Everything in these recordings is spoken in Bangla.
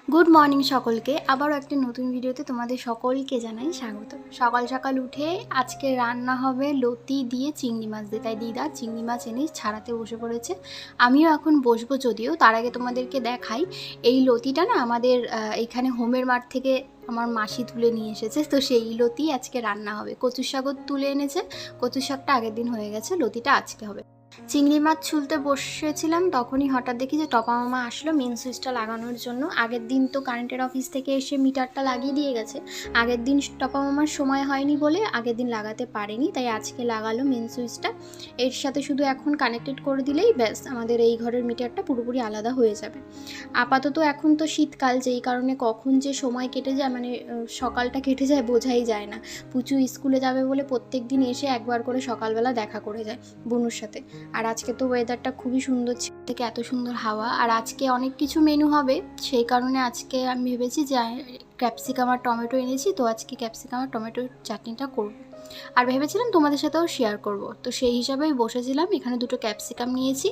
গুড মর্নিং সকলকে। আবারও একটা নতুন ভিডিওতে তোমাদের সকলকে জানাই স্বাগত। সকাল সকাল উঠে আজকে রান্না হবে লতি দিয়ে চিংড়ি মাছ দিয়ে। তাই দিদা চিংড়ি মাছ এনে ছাড়াতে বসে পড়েছে, আমিও এখন বসবো। যদিও তার আগে তোমাদেরকে দেখাই, এই লতিটা না আমাদের এইখানে হোমের মাঠ থেকে আমার মাসি তুলে নিয়ে এসেছে, তো সেই লতি আজকে রান্না হবে। কচুর শাকও তুলে এনেছে, কচুর শাকটা আগের দিন হয়ে গেছে, লতিটা আজকে হবে। চিংড়ি মাছ ছুলতে বসেছিলাম, তখনই হঠাৎ দেখি যে টপা মামা আসলো মেন সুইচটা লাগানোর জন্য। আগের দিন তো কারেন্টের অফিস থেকে এসে মিটারটা লাগিয়ে দিয়ে গেছে, আগের দিন টপা মামার সময় হয়নি বলে আগের দিন লাগাতে পারেনি, তাই আজকে লাগালো মেন সুইচটা। এর সাথে শুধু এখন কানেক্টেড করে দিলেই ব্যাস আমাদের এই ঘরের মিটারটা পুরোপুরি আলাদা হয়ে যাবে। আপাতত এখন তো শীতকাল, যেই কারণে কখন যে সময় কেটে যায়, মানে সকালটা কেটে যায় বোঝাই যায় না। পুচু স্কুলে যাবে বলে প্রত্যেক দিন এসে একবার করে সকালবেলা দেখা করে যায় বুনুর সাথে। আর আজকে তো ওয়েদারটা খুবই সুন্দর ছিল, থেকে এত সুন্দর হাওয়া। আর আজকে অনেক কিছু মেনু হবে, সেই কারণে আজকে আমি ভেবেছি যে ক্যাপসিকাম আর টমেটো এনেছি, তো আজকে ক্যাপসিকাম আর টমেটোর চাটনিটা করব। আর ভেবেছিলাম তোমাদের সাথেও শেয়ার করব, তো সেই হিসাবেই বসেছিলাম। এখানে দুটো ক্যাপসিকাম নিয়েছি,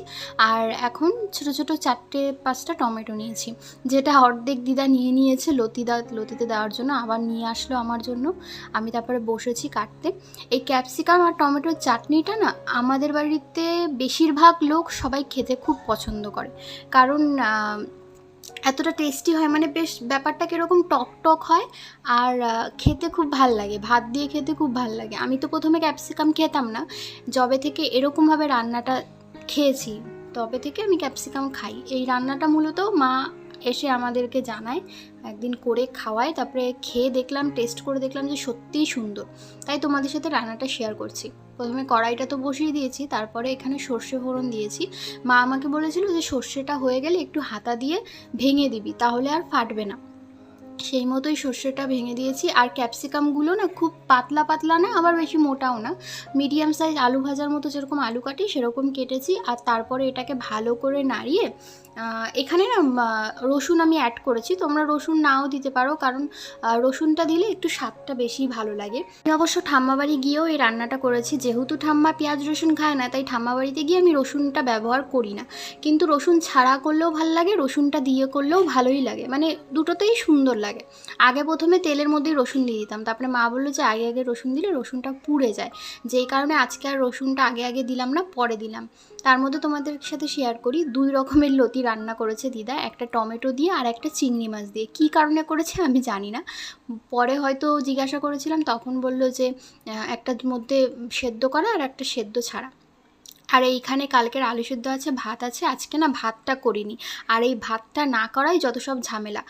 আর এখন ছোট ছোট 4-5টা টমেটো নিয়েছি, যেটা অর্ধেক দিদা নিয়ে নিয়েছে লতিতে দেওয়ার জন্য, আবার নিয়ে আসলো আমার জন্য। আমি তারপরে বসেছি কাটতে। এই ক্যাপসিকাম আর টমেটোর চাটনিটা না আমাদের বাড়িতে বেশিরভাগ লোক সবাই খেতে খুব পছন্দ করে, কারণ এতটা টেস্টি হয়, মানে বেশ ব্যাপারটা কীরকম টক টক হয়, আর খেতে খুব ভাল লাগে, ভাত দিয়ে খেতে খুব ভাল লাগে। আমি তো প্রথমে ক্যাপসিকাম খেতাম না, যবে থেকে এরকমভাবে রান্নাটা খেয়েছি তবে থেকে আমি ক্যাপসিকাম খাই। এই রান্নাটা মূলত মা এসে আমাদেরকে জানায়, একদিন করে খাওয়ায়, তারপরে খেয়ে দেখলাম, টেস্ট করে দেখলাম যে সত্যিই সুন্দর, তাই তোমাদের সাথে রান্নাটা শেয়ার করছি। প্রথমে কড়াইটা তো বসিয়ে দিয়েছি, তারপরে এখানে সর্ষে ফোড়ন দিয়েছি। মা আমাকে বলেছিল যে সর্ষেটা হয়ে গেলে একটু হাতা দিয়ে ভেঙে দিবি, তাহলে আর ফাটবে না। সেই মতোই সর্ষেটা ভেঙে দিয়েছি। আর ক্যাপসিকামগুলো না খুব পাতলা পাতলা না, আবার বেশি মোটাও না, মিডিয়াম সাইজ আলু ভাজার মতো যেরকম আলু কাটি সেরকম কেটেছি। আর তারপরে এটাকে ভালো করে নাড়িয়ে এখানে না রসুন আমি অ্যাড করেছি, তোমরা রসুন নাও দিতে পারো, কারণ রসুনটা দিলে একটু স্বাদটা বেশি ভালো লাগে। আমি অবশ্য ঠাম্মা বাড়ি গিয়েও এই রান্নাটা করেছি, যেহেতু ঠাম্মা পেঁয়াজ রসুন খায় না, তাই ঠাম্মা বাড়িতে গিয়ে আমি রসুনটা ব্যবহার করি না। কিন্তু রসুন ছাড়া করলেও ভালো লাগে, রসুনটা দিয়ে করলেও ভালোই লাগে, মানে দুটোতেই সুন্দর লাগে। আগে প্রথমে তেলের মধ্যেই রসুন দিয়ে দিতাম, তারপরে মা বললো যে আগে আগে রসুন দিলে রসুনটা পুড়ে যায়, যেই কারণে আজকে আর রসুনটা আগে আগে দিলাম না, পরে দিলাম। তার মধ্যে তোমাদের সাথে শেয়ার করি, 2 রকমের লতি রান্না করেছে দিদা, একটা টমেটো দিয়ে আর একটা চিংড়ি মাছ দিয়ে। কী কারণে করেছে আমি জানি না, পরে হয়তো জিজ্ঞাসা করেছিলাম, তখন বললো যে একটার মধ্যে সেদ্ধ করা আর একটা সেদ্ধ ছাড়া। আর এইখানে কালকের আলু সেদ্ধ আছে, ভাত আছে, আজকে না ভাতটা করিনি। আর এই ভাতটা না করাই যত সব ঝামেলা,